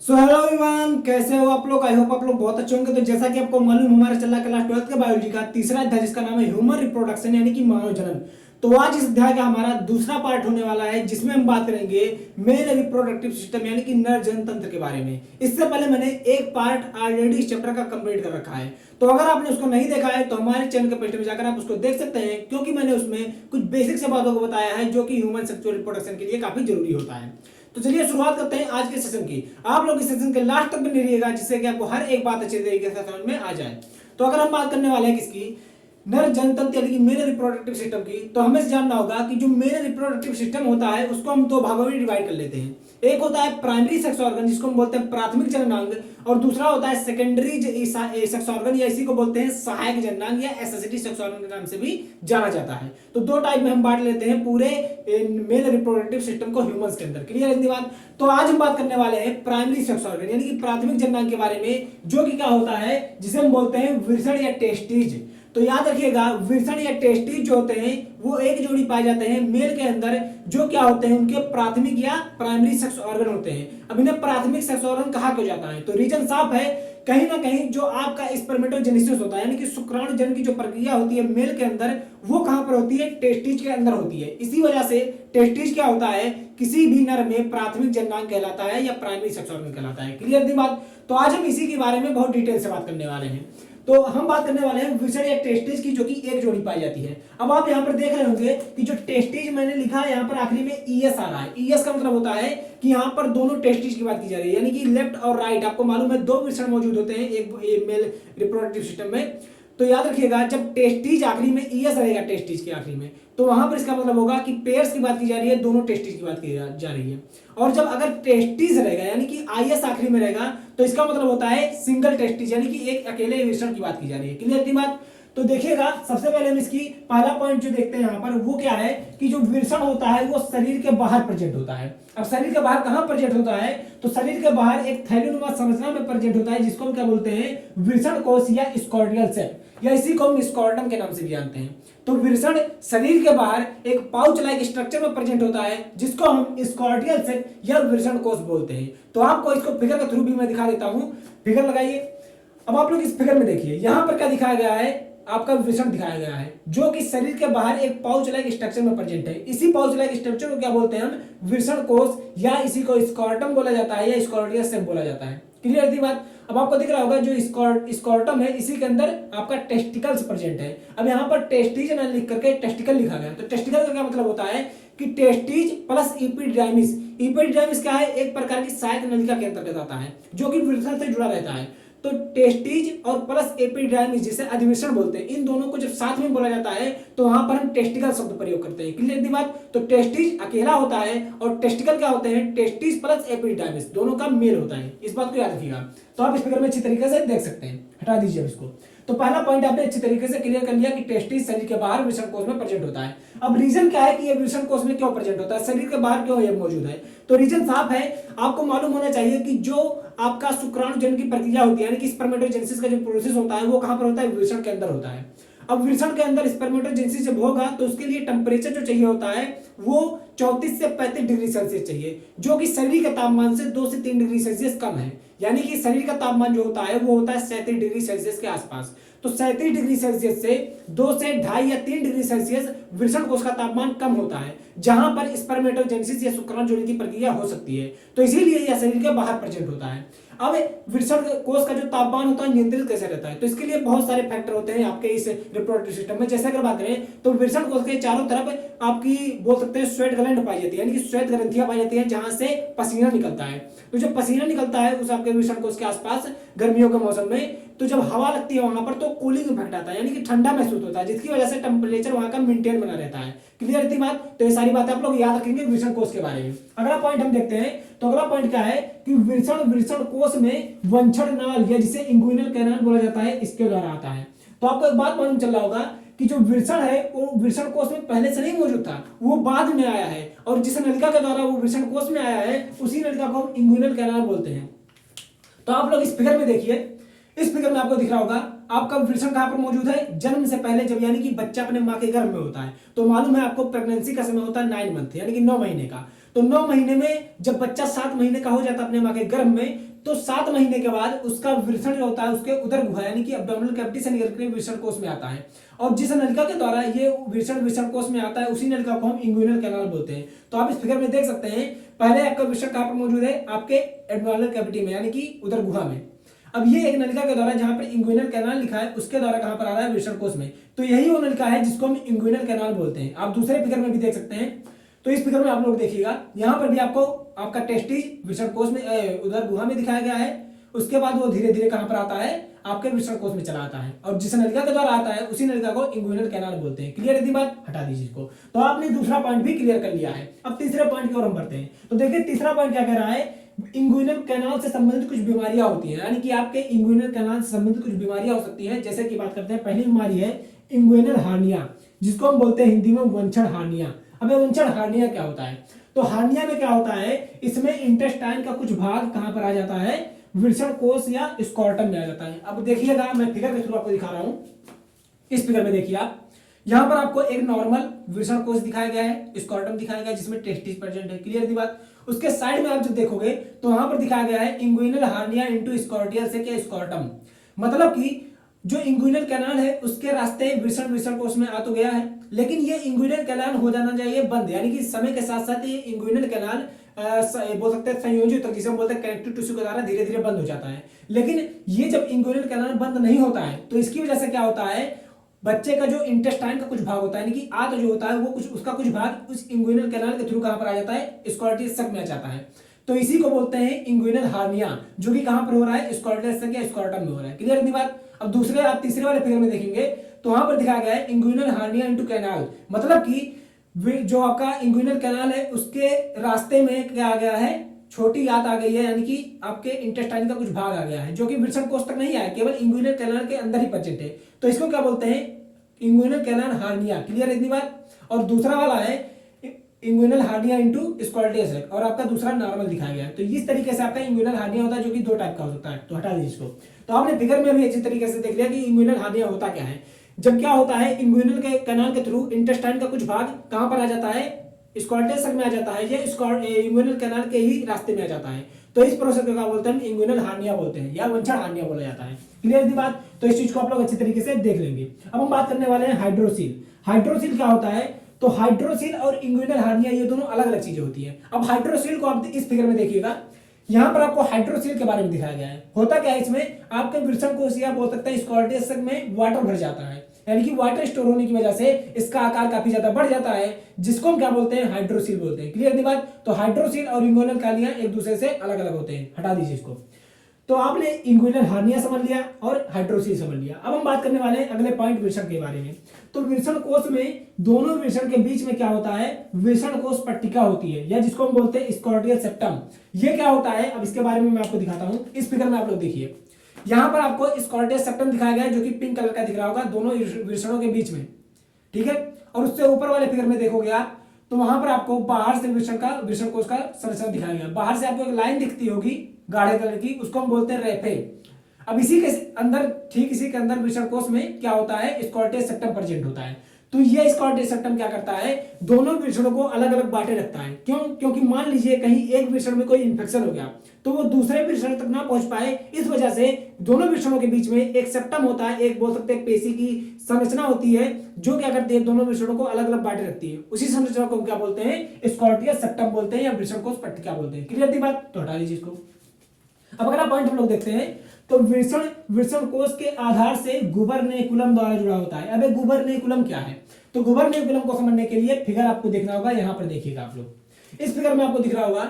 So hello everyone, कैसे हो आप लोग। आई होप आप लोग बहुत अच्छे होंगे। तो जैसा कि आपको मालूम, हमारा चल रहा क्लास 12th का बायोलॉजी का तीसरा अध्याय जिसका नाम है ह्यूमन रिप्रोडक्शन यानी कि मानव जनन। तो आज इस अध्याय का हमारा दूसरा पार्ट होने वाला है जिसमें हम बात करेंगे मेल रिप्रोडक्टिव सिस्टम यानी कि नर जनन तंत्र के बारे में। इससे पहले मैंने एक पार्ट ऑलरेडी इस चैप्टर का कंप्लीट कर रखा है, तो अगर आपने उसको नहीं देखा है तो हमारे चैनल के पेज में जाकर आप उसको देख सकते हैं, क्योंकि मैंने उसमें कुछ बेसिक से बातों को बताया है जो कि ह्यूमन सेक्सुअल रिप्रोडक्शन के लिए काफी जरूरी होता है। तो चलिए शुरुआत करते हैं आज के सेशन की। आप लोग इस सेशन के लास्ट तक बने रहिएगा जिससे कि आपको हर एक बात अच्छे तरीके से समझ में आ जाए। तो अगर हम बात करने वाले हैं किसकी, नर जनतंत्र यानी कि मेल रिप्रोडक्टिव सिस्टम की, तो हमें जानना होगा कि जो मेल रिप्रोडक्टिव सिस्टम होता है उसको हम दो भागों में डिवाइड कर लेते हैं। एक होता है प्राइमरी सेक्स ऑर्गन जिसको हम बोलते हैं प्राथमिक जननांग, और दूसरा होता है सेकेंडरी सेक्स ऑर्गन या इसी को बोलते हैं सहायक जननांग या एसेसिटी सेक्स ऑर्गन के नाम से भी जाना जाता है। तो दो टाइप में हम बांट लेते हैं पूरे मेल रिप्रोडक्टिव सिस्टम को ह्यूमंस के अंदर। क्लियर है बात। तो आज हम बात करने वाले हैं प्राइमरी सेक्स ऑर्गन यानी कि प्राथमिक जननांग के बारे में, जो कि क्या होता है जिसे हम बोलते हैं वृषण या टेस्टिज। तो याद रखिएगा, वृषण या टेस्टिज जो होते हैं वो एक जोड़ी पाए जाते हैं मेल के अंदर, जो क्या होते हैं उनके प्राथमिक या प्राइमरी सेक्स ऑर्गन होते हैं। अब इन्हें प्राथमिक सेक्स ऑर्गन कहा क्यों जाता है, तो रीजन साफ है। कहीं ना कहीं जो आपका स्पर्मेटोजेनेसिस होता है यानी कि शुक्राणु जन्म की जो प्रक्रिया होती है मेल के अंदर, वो कहां पर होती है, टेस्टिज के अंदर होती है। इसी वजह से टेस्टिज क्या होता है, किसी भी नर में प्राथमिक जननांग कहलाता है या प्राइमरी सेक्स ऑर्गन कहलाता है। क्लियर थी बात। तो आज हम इसी के बारे में बहुत डिटेल से बात करने वाले हैं। तो हम बात करने वाले हैं वृषण या टेस्टिज की, जो कि एक जोड़ी पाई जाती है। अब आप यहां पर देख रहे होंगे कि जो टेस्टिज मैंने लिखा है यहां पर आखिरी में ईएस आ रहा है। ईएस का मतलब होता है कि यहां पर दोनों टेस्टिज की बात की जा रही है, यानी कि लेफ्ट और राइट। आपको मालूम है दो वृषण मौजूद होते हैं एक मेल रिप्रोडक्टिव सिस्टम में। तो याद रखिएगा, जब टेस्टिज आखिरी में ईएस रहेगा टेस्टिज के आखिरी में, तो वहां पर इसका मतलब होगा कि पेयर्स की बात की जा रही है, दोनों टेस्टिज की बात की जा रही है। और जब अगर टेस्टिज रहेगा यानी कि आईएस आखिरी में रहेगा, तो इसका मतलब होता है सिंगल टेस्टिज यानी कि एक अकेले वृषण की बात की जा रही है। क्लियर थी बात। तो देखिएगा, सबसे पहले हम इसकी पहला पॉइंट जो देखते हैं यहाँ पर वो क्या है कि जो वृषण होता है वो शरीर के बाहर प्रेजेंट होता है। अब शरीर के बाहर कहां प्रेजेंट होता है, तो शरीर के बाहर एक थैलीनुमा संरचना में प्रेजेंट होता है जिसको हम क्या बोलते हैं, वृषण कोश या स्कॉर्डियल सेल, या इसी को हम स्कॉर्डम के नाम से भी जानते हैं। तो वृषण शरीर के बाहर एक पाउच लाइक स्ट्रक्चर में प्रेजेंट होता है जिसको हम स्कॉर्डियल सेल या वृषण कोश बोलते हैं। तो आपको इसको फिगर के थ्रू भी मैं दिखा देता हूं। फिगर लगाइए। अब आप लोग इस फिगर में देखिए, यहां पर क्या दिखाया गया है, आपका वृषण दिखाया गया है जो कि शरीर के बाहर एक पाउच लाइक स्ट्रक्चर में प्रेजेंट है। इसी पाउच लाइक स्ट्रक्चर को क्या बोलते हैं हम, वृषण कोश, या इसी को स्कॉर्टम बोला जाता है या स्कॉर्डियल सेल बोला जाता है। क्लियर थी बात। अब आपको दिख रहा होगा जो स्कॉर्टम है इसी के अंदर आपका टेस्टिकल्स प्रेजेंट है। अब यहाँ पर टेस्टिज ना लिख करके टेस्टिकल लिखा गया। तो टेस्टिकल का क्या मतलब होता है कि टेस्टिज प्लस इपिडाइमिस। इपिडाइमिस क्या है, एक प्रकार की सहायक नलिका के अंतर्गत आता है जो कि वृषण से जुड़ा रहता है। तो टेस्टिज और प्लस एपिडाइमिस जिसे अधिवेशन बोलते हैं, इन दोनों को जब साथ में बोला जाता है तो वहां पर हम टेस्टिकल शब्द प्रयोग करते हैं। क्लियर बात। तो टेस्टिज अकेला होता है और टेस्टिकल क्या होते हैं, टेस्टिज प्लस एपिडाइमिस, दोनों का मेल होता है। इस बात को याद रखिएगा। तो आप इस फिगर में अच्छी तरीके से देख सकते हैं। हटा दीजिए इसको। तो पहला पॉइंट आपने अच्छी तरीके से क्लियर कर लिया कि टेस्टिस शरीर के बाहर वृषण कोश में प्रेजेंट होता है। अब रीजन क्या है कि ये वृषण कोश में क्यों प्रेजेंट होता है, शरीर के बाहर क्यों ये मौजूद है। तो रीजन साफ है, आपको मालूम होना चाहिए कि जो आपका शुक्राणु जन्म की प्रक्रिया होती है यानी कि स्पर्मेटोजेनेसिस का जो प्रोसेस होता है वो कहां पर होता है, वृषण के अंदर होता है। अब वृषण के अंदर स्पर्मेटोजेनेसिस जब होगा तो उसके लिए टेम्परेचर जो चाहिए होता है वो 34 से 35 डिग्री सेल्सियस चाहिए, जो कि शरीर के तापमान से 2 से 3 डिग्री सेल्सियस कम है। यानी कि शरीर का तापमान जो होता है वो होता है 37 डिग्री सेल्सियस के आसपास। तो 37 डिग्री सेल्सियस से 2 से 2.5 या 3 डिग्री सेल्सियस वृषण कोश का तापमान कम होता है, जहां पर स्पर्मेटोजेनेसिस या शुक्राणु जोड़ने की प्रक्रिया हो सकती है। तो इसीलिए यह शरीर के बाहर प्रेजेंट होता है। अब वृषण कोश का जो तापमान होता है नियंत्रित कैसे रहता है, तो इसके लिए बहुत सारे फैक्टर होते हैं आपके इस रिप्रोडक्टिव सिस्टम में। जैसे अगर बात करें तो वृषण कोश के चारों तरफ आपकी बोल सकते हैं स्वेट ग्लैंड पाई जाती है, यानी कि श्वेत ग्रंथियां पाई जाती हैं जहां से पसीना निकलता है। तो जब पसीना निकलता है उस आपके वृषण कोश के आसपास गर्मियों के मौसम में, तो जब हवा लगती है वहां पर तो कूलिंग इफेक्ट आता है, यानी कि ठंडा महसूस होता है, जिसकी वजह से टेम्परेचर वहां का मेंटेन बना रहता है। क्लियर थी बात। तो ये सारी बातें आप लोग याद रखेंगे वृषण कोश के बारे में। अगला पॉइंट हम देखते हैं। तो अगला पॉइंट क्या है कि वृषण कोश में वंशण नाल या जिसे इंगुइनल कैनाल बोला जाता है इसके द्वारा आता है। तो आपको एक बात मालूम चल रहा होगा कि जो वृषण है वो वृषण कोश में पहले से नहीं मौजूद था, वो बाद में आया है, और जिस नलिका के द्वारा वो वृषण कोश में आया है उसी नलिका को हम इंगुइनल कैनाल बोलते हैं। तो आप लोग इस फिगर में देखिए, इस फिगर में आपको दिख रहा होगा आपका वृषण कहां पर मौजूद है, जन्म से पहले, जब यानी कि बच्चा अपने मां के गर्भ में होता है। तो मालूम है आपको प्रेगनेंसी का समय होता है 9 मंथ यानी कि 9 महीने का। तो 9 महीने में जब बच्चा 7 महीने का हो जाता है अपने माँ के गर्भ में, तो 7 महीने के बाद उसका वृषण जो होता है उसके उदर गुहा यानी कि एब्डोमिनल कैविटी से निकल के वृषण कोष में आता है। और जिस नलिका के द्वारा ये वृषण कोष में आता है उसी नलिका को हम इंग्विनल कैनाल बोलते हैं। तो आप इस फिगर में देख सकते हैं, पहले आपका वृषण कहां पर मौजूद है, आपके एब्डोमिनल कैविटी में यानी कि उदर गुहा में। अब ये एक नलिका के द्वारा जहां पर इंग्विनल कैनाल लिखा है उसके द्वारा कहां पर आ रहा है, वृषण कोष में। तो यही वो नलिका है जिसको हम इंग्विनल कैनाल बोलते हैं। आप दूसरे फिगर में भी देख सकते हैं। तो इस फिगर में आप लोग देखिएगा, यहां पर भी आपको आपका टेस्टिस वृषण कोष में उदर गुहा में दिखाया गया है। उसके बाद वो धीरे धीरे कहां पर आता है, आपके वृषण कोष में चला आता है। और जिस नलिका के द्वारा आता है उसी नलिका को इंग्विनल कैनाल बोलते हैं। क्लियर है बात, हटा दीजिए इसको। तो आपने दूसरा पॉइंट भी क्लियर कर लिया है। अब तीसरे पॉइंट की ओर हम बढ़ते हैं। तो देखिए तीसरा पॉइंट क्या कह रहा है, इंग्विनल कैनाल से संबंधित कुछ बीमारियां होती हैं, यानी कि आपके इंग्विनल कैनाल से संबंधित कुछ बीमारियां हो सकती हैं। जैसे कि बात करते हैं, पहली बीमारी है इंग्विनल हार्निया, जिसको हम बोलते हैं हिंदी में वंचड़ हार्निया। अब वंचड़ हार्निया क्या होता है, तो हार्निया में क्या होता है, इसमें इंटेस्टाइन का कुछ भाग कहां पर आ जाता है, वृषण कोष या स्कॉर्टम में आ जाता है। अब देखिएगा, मैं फिगर के थ्रू आपको दिखा रहा हूं। इस फिगर में देखिए आप, यहां पर आपको एक नॉर्मल वृषण कोष दिखाया गया है, स्कॉर्टम दिखाया गया है जिसमें टेस्टिस प्रेजेंट है। क्लियर दी बात। उसके साइड में आप जब देखोगे तो वहां पर दिखाया गया है इंग्विनल हार्निया इनटू स्कॉर्टियल से क्या स्कॉर्टम, मतलब कि जो इंग्विनल कैनाल है उसके रास्ते वृषण कोष में आ तो गया है, लेकिन ये इंग्विनल कैनाल हो जाना चाहिए बंद, यानी कि समय के साथ साथ ये इंग्विनल कैनाल बोल सकते हैं संयोजित, जिसे हम बोलते हैं कनेक्टिव टिश्यू के द्वारा धीरे धीरे बंद हो जाता है। लेकिन ये जब इंग्विनल कैनाल बंद नहीं होता है तो इसकी वजह से क्या होता है, बच्चे का जो इंटेस्टाइन का कुछ भाग होता है, यानी कि आंत जो होता है वो कुछ उसका कुछ भाग उस इंग्विनल कैनाल के थ्रू कहां पर आ जाता है, स्कॉर्टियल सक में आ जाता है। तो इसी को बोलते हैं इंग्विनल हार्निया, जो कि कहां पर हो रहा है, स्कॉर्टियल सक या स्कॉर्टम में हो रहा है। क्लियर है बात। अब दूसरे आप तीसरे वाले फिगर में देखेंगे तो वहां पर दिखाया गया है इंग्विनल हार्निया इनटू कैनाल, मतलब कि जो आपका इंग्विनल कैनाल है उसके रास्ते में क्या आ गया है, छोटी आंत आ गई है, यानी कि आपके इंटेस्टाइन का कुछ भाग आ गया है जो कि वृषण कोष तक नहीं आया, केवल इंग्विनल कैनाल के अंदर ही प्रेजेंट है। तो इसको क्या बोलते हैं, इंग्विनल कैनाल हार्निया। क्लियर है इतनी बात। और दूसरा वाला है इंग्विनल हार्निया इनटू स्कॉर्टियल सक, और आपका दूसरा नॉर्मल दिखाया गया है। तो इस तरीके से आपका इंग्विनल हार्निया होता है, जो कि दो टाइप का हो सकता है। तो हटा दीजिए इसको। तो आपने फिगर में भी अच्छी तरीके से देख लिया कि इंग्विनल हार्निया होता क्या है। जब क्या होता है, इंग्विनल के कैनाल के थ्रू इंटेस्टाइन का कुछ भाग कहां पर आ जाता है, स्कॉर्टियल सक में आ जाता है, ये इंग्विनल कैनाल के ही रास्ते में आ जाता है। तो इस प्रोसेस को क्या बोलते हैं, इंग्विनल हार्निया बोलते हैं या वंचड़ हार्निया बोला जाता है। क्लियर थी बात। तो इस चीज को आप लोग अच्छी तरीके से देख लेंगे। अब हम बात करने वाले हैं हाइड्रोसील। हाइड्रोसील क्या होता है, तो हाइड्रोसील और इंग्विनल हार्निया ये दोनों अलग अलग चीजें होती है। अब हाइड्रोसील को आप इस फिगर में देखिएगा, यहां पर आपको हाइड्रोसील के बारे में दिखाया गया है। होता क्या है, इसमें आपके वृषण कोष या बोल सकते हैं स्कॉर्टियल सक में वाटर भर जाता है, यानी कि वाटर स्टोर होने की वजह से इसका आकार काफी ज्यादा बढ़ जाता है, जिसको हम क्या बोलते हैं, हाइड्रोसील बोलते हैं। क्लियर है बात। तो हाइड्रोसील और इंग्विनल हार्निया एक दूसरे से अलग अलग होते हैं। हटा दीजिए इसको। तो आपने इंग्विनल हार्निया समझ लिया और हाइड्रोसील समझ लिया। अब हम बात करने वाले हैं अगले पॉइंट वृषण के बारे में। तो वृषण कोष में दोनों वृषण के बीच में क्या होता है, वृषण कोष पट्टिका होती है, या जिसको हम बोलते हैं स्कॉर्टियल सेप्टम। ये क्या होता है, अब इसके बारे में मैं आपको दिखाता हूं। इस फिगर में आप लोग देखिए, यहां पर आपको स्कॉर्टियल सेप्टम दिखाया गया है, जो कि पिंक कलर का दिख रहा होगा दोनों वृषणों के बीच में, ठीक है। और उससे ऊपर वाले फिगर में देखोगे आप तो वहां पर आपको बाहर से वृषण कोष का संरचना दिखाया गया। बाहर से आपको एक लाइन दिखती होगी गाढ़े कलर की, उसको हम बोलते हैं रेफे। अब इसी के अंदर, ठीक इसी के अंदर वृषण कोष में क्या होता है, स्कॉर्टियल सेप्टम प्रेजेंट होता है। तो ये स्कॉर्टियल सेप्टम क्या करता है, दोनों वृषणों को अलग अलग बांटे रखता है। क्यों, क्योंकि मान लीजिए कहीं एक वृषण में कोई इंफेक्शन हो गया तो वो दूसरे वृषण तक ना पहुंच पाए, इस वजह से दोनों वृषणों के बीच में एक सेप्टम होता है, एक बोल सकते हैं पेशी की संरचना होती है, जो क्या करती है, दोनों वृषणों को अलग अलग बांटे रखती है। उसी संरचना को क्या बोलते हैं, स्कॉर्टियल सेप्टम बोलते हैं या वृषण कोष पट्टिका बोलते हैं। क्लियर थी बात। तो हटा लीजिए इसको। अब अगला पॉइंट हम लोग देखते हैं, तो वृषण कोष के आधार से गुबरनेकुलम द्वारा जुड़ा होता है। अब गुबरनेकुलम क्या है, तो गुबरनेकुलम को समझने के लिए फिगर आपको देखना होगा। यहां पर देखिएगा आप लोग, इस फिगर में आपको दिख रहा होगा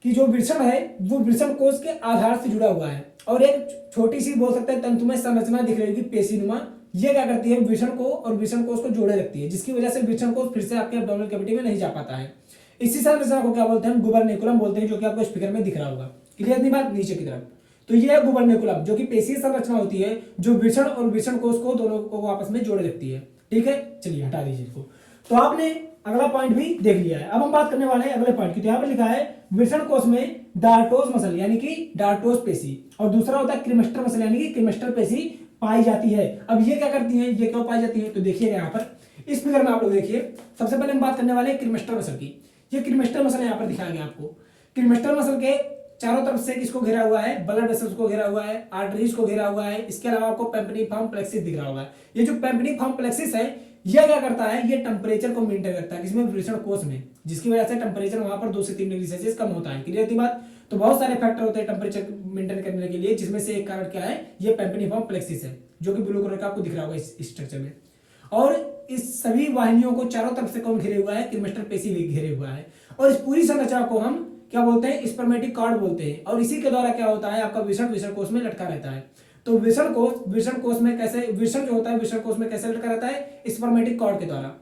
कि जो वृषण है वो वृषण कोष के आधार से जुड़ा हुआ है, और एक छोटी सी बोल सकते हैं तंतुमय संरचना दिख रही होगी पेशीनुमा। ये क्या करती है, वृषण को और वृषण कोष को जोड़े रखती है, जिसकी वजह से वृषण कोष फिर से आपके एब्डोमिनल कैविटी में नहीं जा पाता है। इसी संरचना को क्या बोलते हैं, गुबरनेकुलम बोलते हैं, जो कि आपको इस फिगर में दिख रहा होगा। क्लियर नहीं बात, नीचे की तरफ। तो ये है गुबरनेकुलम, जो कि पेशीय संरचना होती है, जो वृषण और वृषण कोष को दोनों को आपस में जोड़े रखती है। ठीक है, चलिए हटा दीजिए इसको। तो आपने अगला पॉइंट भी देख लिया है। अब हम बात करने वाले हैं अगले पॉइंट की। तो यहाँ पर लिखा है वृषण कोष में डार्टोस मसल यानी कि डार्टोस पेशी, और दूसरा होता है क्रिमेस्टर मसल यानी कि क्रिमेस्टर पेशी पाई जाती है। अब ये क्या करती हैं, ये क्यों पाई जाती है, तो देखिएगा यहाँ पर इस फिगर में आप लोग देखिए, सबसे पहले हम बात करने वाले हैं क्रीमेस्टर मसल की। ये क्रीमेस्टर मसल यहाँ पर दिखाया गया आपको। क्रीमेस्टर मसल के चारों तरफ से किसको घेरा हुआ है, ब्लड वेसल्स को घेरा हुआ है, आर्टरीज को घेरा हुआ है। इसके अलावा आपको पेम्पनिफॉर्म प्लेक्सिस दिख रहा होगा। ये जो पेम्पनिफॉर्म प्लेक्सिस है, यह क्या करता है, ये टेम्परेचर को मेंटेन करता है किसमें, वृषण कोष में, जिसकी वजह से टेम्परेचर वहां पर 2 से 3 डिग्री सेल्सियस कम होता है। क्लियर थी बात। तो बहुत सारे फैक्टर होते हैं टेम्परेचर मेंटेन करने के लिए, जिसमें से एक कारण क्या है, ये पेम्पनिफॉर्म प्लेक्सिस है, जो कि ब्लू कलर का आपको दिख रहा होगा इस स्ट्रक्चर में। और इस सभी वाहिनियों को चारों तरफ से कौन घेरे हुआ है, क्रीमेस्टर पेशी घेरे हुआ है। और इस पूरी संरचना को हम क्या बोलते हैं, स्पर्मेटिक कार्ड बोलते हैं। और इसी के द्वारा क्या होता है, आपका वृषण कोष में लटका रहता है। तो वृषण कोष में कैसे, वृषण जो होता है वृषण कोष में कैसे लटका रहता है, स्पर्मेटिक कार्ड के द्वारा।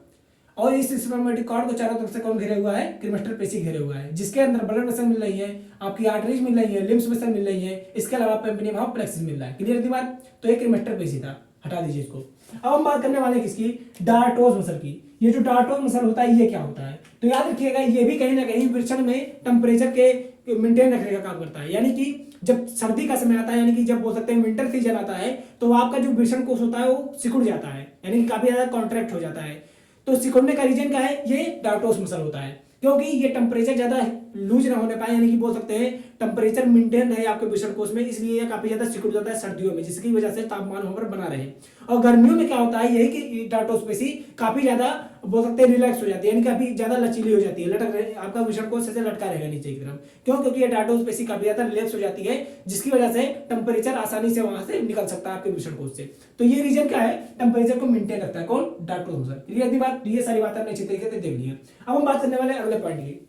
और इस स्पर्मेटिक कार्ड को चारों तरफ से कौन घेरे हुआ है, क्रीमेस्टर पेशी घेरे हुआ है, जिसके अंदर ब्लड वेसल मिल रही है, आपकी आर्टरीज मिल रही है, लिम्फ वेसल मिल रही है, इसके अलावा पेम्पनिफॉर्म प्लेक्सिस मिल रहा है। क्लियर थी बात। तो ये क्रीमेस्टर पेशी था, हटा दीजिए इसको। अब हम बात करने वाले हैं किसकी, डार्टोज मसल की। ये जो डार्टोज मसल होता है, ये क्या होता है, तो याद रखिएगा, ये भी कहीं ना कहीं वृषण में टेम्परेचर के मेंटेन रखने का काम करता है। यानी कि जब सर्दी का समय आता है, यानी कि जब बोल सकते हैं विंटर सीजन आता है, तो आपका जो वृषण कोष होता है वो सिकुड़ जाता है, यानी कि काफी ज्यादा कॉन्ट्रैक्ट हो जाता है। तो सिकुड़ने का रीजन क्या है, ये डार्टोज मसल होता है, क्योंकि ये टेम्परेचर ज्यादा लूज ना होने पाए, यानी कि बोल सकते हैं टेम्परेचर मेंटेन है आपके वृषण कोष में, इसलिए ये काफी ज्यादा सिकुड़ जाता है सर्दियों में, जिसकी वजह से तापमान वहां पर बना रहे। और गर्मियों में क्या होता है, यही कि डार्टोज पेशी काफी ज्यादा बोल सकते हैं रिलैक्स हो जाती है, यानी काफी ज्यादा लचीली हो जाती है, लटक आपका वृषण कोष ऐसे लटका रहेगा नीचे की तरफ। क्यों, क्योंकि ये डार्टोज पेशी काफी ज्यादा रिलैक्स हो जाती है, जिसकी वजह से टेम्परेचर आसानी से वहां से निकल सकता है आपके वृषण कोष से। तो ये रीजन क्या है, टेम्परेचर को मेंटेन रखता है, कौन, डार्टोज मसल। क्लियर बात। ये सारी बात आपने अच्छी तरीके से देख ली है। अब हम बात करने वाले अगले पॉइंट की।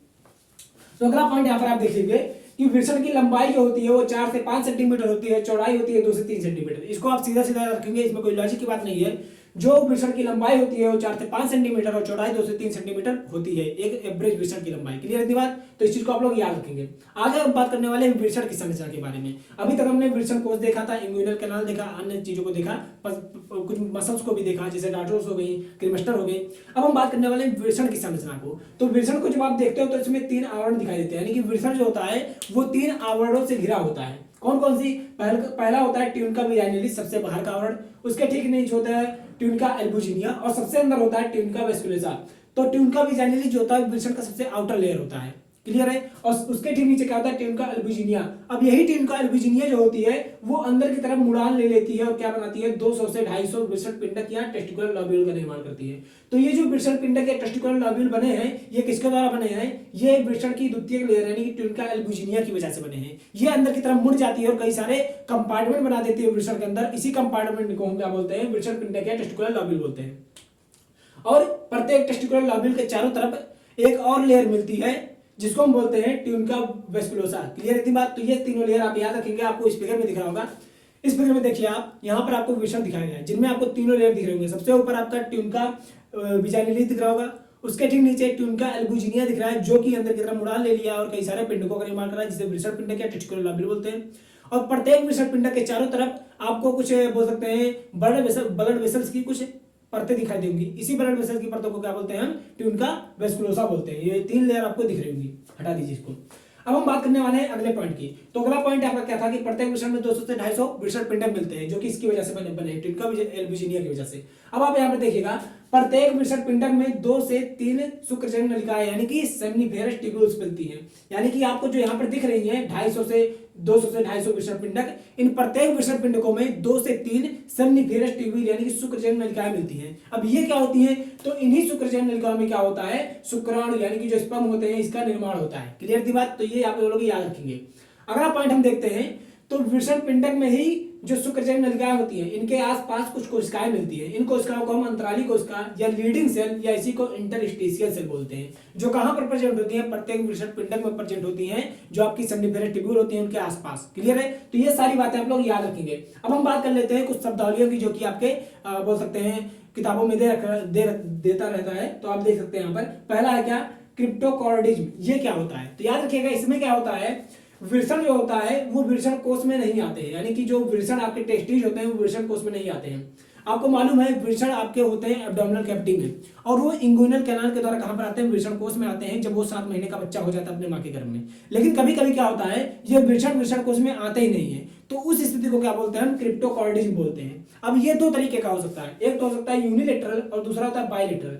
तो अगला पॉइंट यहाँ पर आप देख लीजिए कि वृषण की लंबाई जो होती है वो 4 से 5 सेंटीमीटर होती है, चौड़ाई होती है 2 से 3 सेंटीमीटर। इसको आप सीधा सीधा रखेंगे, इसमें कोई लॉजिक की बात नहीं है। जो वृषण की लंबाई होती है वो 4 से 5 सेंटीमीटर और चौड़ाई 2 से 3 सेंटीमीटर होती है, एक एवरेज वृषण की लंबाई। क्लियर है बात। तो इस चीज को आप लोग याद रखेंगे। आगे हम बात करने वाले हैं वृषण की संरचना के बारे में। अभी तक हमने वृषण कोष देखा था, इंग्विनल कैनाल देखा, अन्य चीजों को देखा, कुछ मसल्स को भी देखा, जैसे डार्टोस हो गई, क्रीमेस्टर हो गई। अब हम बात करने वाले हैं वृषण की संरचना को। तो वृषण को जब आप देखते हो तो इसमें 3 आवरण दिखाई देते हैं, यानी कि वृषण जो होता है वो 3 आवरणों से घिरा होता है। कौन कौन सी, पहला होता है ट्यूनिका विजाइनलिस, सबसे बाहर का आवरण। उसके ठीक नीचे होता है ट्यूनिका अल्बुजिनिया, और सबसे अंदर होता है ट्यूनिका वेस्कुलोसा। तो ट्यूनिका विजाइनलिस जो होता है वृषण का सबसे आउटर लेयर होता है। क्लियर है। और उसके ठीक नीचे क्या होता है, ट्यूनिका अल्बुजिनिया। अब यही ट्यूनिका अल्बुजिनिया जो होती है वो अंदर की तरफ मुड़ान ले लेती है और क्या बनाती है, 200 से 250 वृषण पिंडक या टेस्टिकुलर लॉब्यूल का निर्माण करती है। तो ये जो वृषण पिंडक या टेस्टिकुलर लॉब्यूल बने हैं, ये किसके द्वारा बने हैं, ये वृषण की द्वितीयक लेयर यानी कि ट्यूनिका अल्बुजिनिया की वजह से बने हैं। ये अंदर की तरफ मुड़ जाती है और कई सारे कंपार्टमेंट बना देती है वृषण के अंदर। इसी कंपार्टमेंट को हम क्या बोलते हैं, वृषण पिंडक या टेस्टिकुलर लॉब्यूल बोलते हैं। और प्रत्येक टेस्टिकुलर लॉब्यूल के चारों तरफ एक और लेयर मिलती है जिसको हम बोलते हैं ट्यूनिका वेस्कुलोसा। क्लियर है बात। तो ये तीनों लेयर आप याद रखेंगे, आपको इस फिगर में दिख रहा होगा। इस फिगर में देखिए आप, यहाँ पर आपको वृषण दिखाया गया है जिनमें आपको तीनों लेयर दिख रहे होंगे। सबसे ऊपर आपका ट्यूनिका विजाइनलिस दिख रहा होगा, उसके ठीक नीचे ट्यूनिका अल्बुजिनिया दिख रहा है जो कि अंदर की तरफ मुड़ान ले लिया और कई सारे पिंडकों का निर्माण कर रहा है, जिसे वृषण पिंडक या टेस्टिकुलर लॉब्यूल बोलते हैं। और प्रत्येक वृषण पिंडक के चारों तरफ आपको कुछ बोल सकते हैं ब्लड वेसल्स की कुछ परतें दिखाई देंगी। इसी ब्लड वेसल की परतों को क्या बोलते हैं हम, ट्यूनिका वेस्कुलोसा बोलते हैं। ये 3 लेयर आपको दिख रही होंगी, हटा दीजिए इसको। अब हम बात करने वाले हैं अगले पॉइंट की। तो अगला पॉइंट आपका क्या था कि प्रत्येक वृषण में 200 से 250 वृषण पिंडक मिलते हैं, जो कि इसकी वजह से बने ट्यूनिका अल्बुजिनिया की वजह से। अब आप यहाँ पर देखिएगा, प्रत्येक वृषण पिंडक में 2 से 3 शुक्रजनन नलिकाएं यानी कि सेमिनिफेरस ट्यूब्यूल्स मिलती हैं। यानी कि आपको जो यहाँ पर दिख रही हैं 200 से 250 वृषण पिंडक, इन प्रत्येक वृषण पिंडकों में 2 से 3 सेमिनिफेरस ट्यूब्यूल यानी कि शुक्रजनन नलिकाएं मिलती हैं। अब ये क्या होती हैं, तो इन्हीं शुक्रजनन नलिकाओं में क्या होता है, शुक्राणु यानी कि जो स्पर्म होते हैं इसका निर्माण होता है। क्लियर थी बात। तो ये आप लोग याद रखेंगे। अगला पॉइंट हम देखते हैं, तो वृषण पिंडक में ही जो शुक्रजनन नलिकाएं होती हैं इनके आसपास कुछ कोशिकाएं मिलती हैं। इन कोशिकाओं को हम अंतराली कोशिका या लीडिंग सेल या इसी को इंटरस्टिशियल सेल बोलते हैं, जो कहां पर प्रेजेंट होती हैं, प्रत्येक वृषण पिंडक में प्रेजेंट होती हैं, जो आपकी सेमिनिफेरस ट्यूब्यूल होती हैं उनके आसपास। क्लियर है। तो ये सारी बातें आप लोग याद रखेंगे। अब हम बात कर लेते हैं कुछ शब्दावलियों की, जो कि आपके बोल सकते हैं किताबों में देता रहता है। तो आप देख सकते हैं यहाँ पर पहला है क्या, क्रिप्टोकॉर्डिज्म। ये क्या होता है, तो याद रखिएगा इसमें क्या होता है, वृषण जो होता है वो वृषण कोष में नहीं आते हैं, यानी कि जो वृषण आपके टेस्टिस होते हैं वो वृषण कोष में नहीं आते हैं। आपको मालूम है वृषण आपके होते हैं एब्डोमिनल कैविटी में, और वो इंगुइनल कैनाल के द्वारा कहां पर आते हैं, वृषण कोष में आते हैं, जब वो 7 महीने का बच्चा हो जाता है अपने मां के गर्भ में। लेकिन कभी कभी क्या होता है, ये वृषण कोष में आते ही नहीं है। तो उस स्थिति को क्या बोलते हैं हम, क्रिप्टोकॉर्डिज्म बोलते हैं। अब ये दो तरीके का हो सकता है, एक तो हो सकता है यूनिलेटरल और दूसरा होता है बायलेटरल।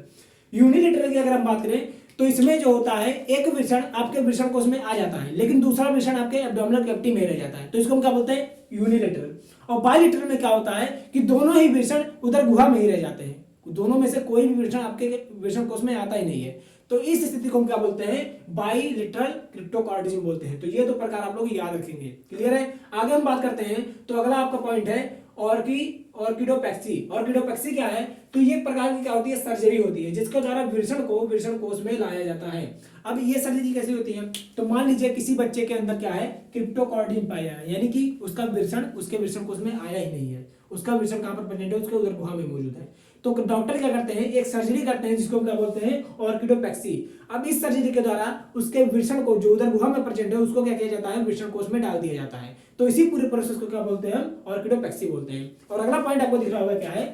यूनिलेटरल की अगर हम बात करें तो इसमें जो होता है एक वृषण आपके वृषण कोश में आ जाता है लेकिन दूसरा वृषण आपके एब्डोमिनल कैविटी में रह जाता है, तो इसको हम क्या बोलते हैं, यूनिलेटरल। और बायलेटरल में क्या होता है कि दोनों ही वृषण उधर गुहा में ही रह जाते हैं, दोनों में से कोई भी वृषण आपके वृषण कोश में आता ही नहीं है, तो इस स्थिति को हम क्या बोलते हैं, बाइलेटरल क्रिप्टोकॉर्डिज्म बोलते हैं। तो ये दो प्रकार आप लोग याद रखेंगे, क्लियर है। आगे हम बात करते हैं, तो अगला आपका पॉइंट है ऑर्किडोपैक्सी। ऑर्किडोपैक्सी क्या है, तो ये प्रकार की क्या होती है, सर्जरी होती है जिसके द्वारा वृषण को वृषण कोश में लाया जाता है। अब ये सर्जरी कैसे होती है, तो मान लीजिए किसी बच्चे के अंदर क्या है, क्रिप्टोकॉर्डिज्म पाया है, यानी कि उसका वृषण उसके वृषण कोश में आया ही नहीं है, उसका वृषण कहां पर प्रेजेंट है, उसके उधर गुहा में मौजूद है। तो डॉक्टर क्या करते हैं, एक सर्जरी करते हैं जिसको हम क्या बोलते हैं, ऑर्किडोपैक्सी। अब इस सर्जरी के द्वारा उसके वृषण को जो उधर गुहा में प्रेजेंट है उसको क्या किया जाता है, वृषण कोश में डाल दिया जाता है। तो इसी पूरे प्रोसेस को क्या बोलते हैं हम, ऑर्किडोपैक्सी बोलते हैं। और अगला पॉइंट आपको दिख रहा होगा क्या है,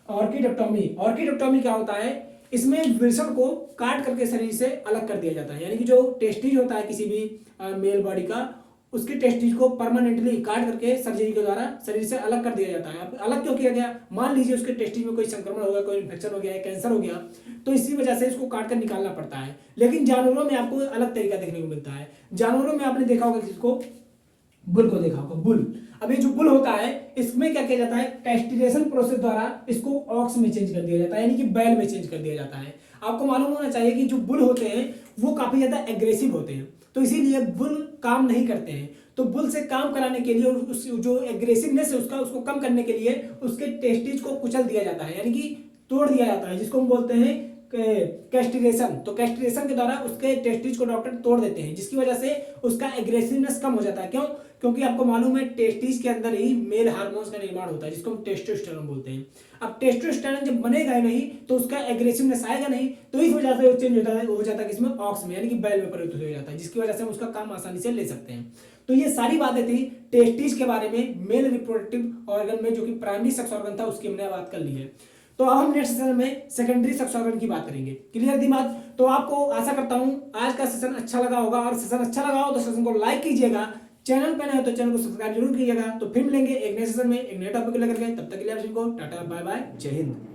ऑर्किडेक्टोमी। ऑर्किडेक्टोमी क्या होता है, इसमें वृषण को काट करके शरीर से अलग कर दिया जाता है, यानी कि जो टेस्टिज होता है किसी भी मेल बॉडी का, उसकी टेस्टिज को परमानेंटली काट करके सर्जरी के द्वारा शरीर से अलग कर दिया जाता है। अलग क्यों किया गया, मान लीजिए उसके टेस्टिज में कोई संक्रमण हो गया, कोई इन्फेक्शन हो गया, कैंसर हो गया, तो इसी वजह से इसको काट कर निकालना पड़ता है। लेकिन जानवरों में आपको अलग तरीका देखने को मिलता है। जानवरों में आपने देखा होगा किसको, बुल को देखा होगा, बुल। अब ये जो बुल होता है इसमें क्या किया जाता है, कैस्ट्रेशन प्रोसेस द्वारा इसको ऑक्स में चेंज कर दिया जाता है, यानी कि बैल में चेंज कर दिया जाता है। आपको मालूम होना चाहिए कि जो बुल होते हैं वो काफी ज्यादा एग्रेसिव होते हैं, तो इसीलिए बुल काम नहीं करते हैं। तो बुल से काम कराने के लिए उस जो एग्रेसिवनेस है उसको कम करने के लिए उसके टेस्टिज को कुचल दिया जाता है, यानी कि तोड़ दिया जाता है, जिसको हम बोलते हैं कैस्ट्रेशन। तो कैस्ट्रेशन के द्वारा उसके टेस्टिज को डॉक्टर तोड़ देते हैं, जिसकी वजह से उसका एग्रेसिवनेस कम हो जाता है। क्यों, क्योंकि आपको मालूम है टेस्टिज के अंदर ही मेल हार्मोन्स का निर्माण होता है जिसको हम टेस्टोस्टेरोन बोलते हैं। अब टेस्टोस्टेरोन जब बनेगा ही नहीं तो उसका एग्रेसिवनेस आएगा नहीं, तो इस वजह से वो चेंज हो जाता है किसमें, ऑक्स में, यानी कि बैल में परिवर्तित हो जाता है, जिसकी वजह से हम उसका काम आसानी से ले सकते हैं। तो ये सारी बातें थी टेस्टिज के बारे में, मेल रिप्रोडक्टिव ऑर्गन में, जो कि प्राइमरी सेक्स ऑर्गन था उसकी हमने बात कर ली है। तो अब हम नेक्स्ट सेशन में सेकेंडरी सेक्स ऑर्गन की बात करेंगे, क्लियर दिमाग। तो आपको आशा करता हूं आज का सेशन अच्छा लगा होगा, और सेशन अच्छा लगा हो तो सेशन को लाइक कीजिएगा, चैनल पे नए हो तो चैनल को सब्सक्राइब जरूर कीजिएगा। तो फिर मिलेंगे एक नए सेशन में एक नए टॉपिक को लेकर के, तब तक के लिए आप सभी को टाटा बाय बाय, जय हिंद।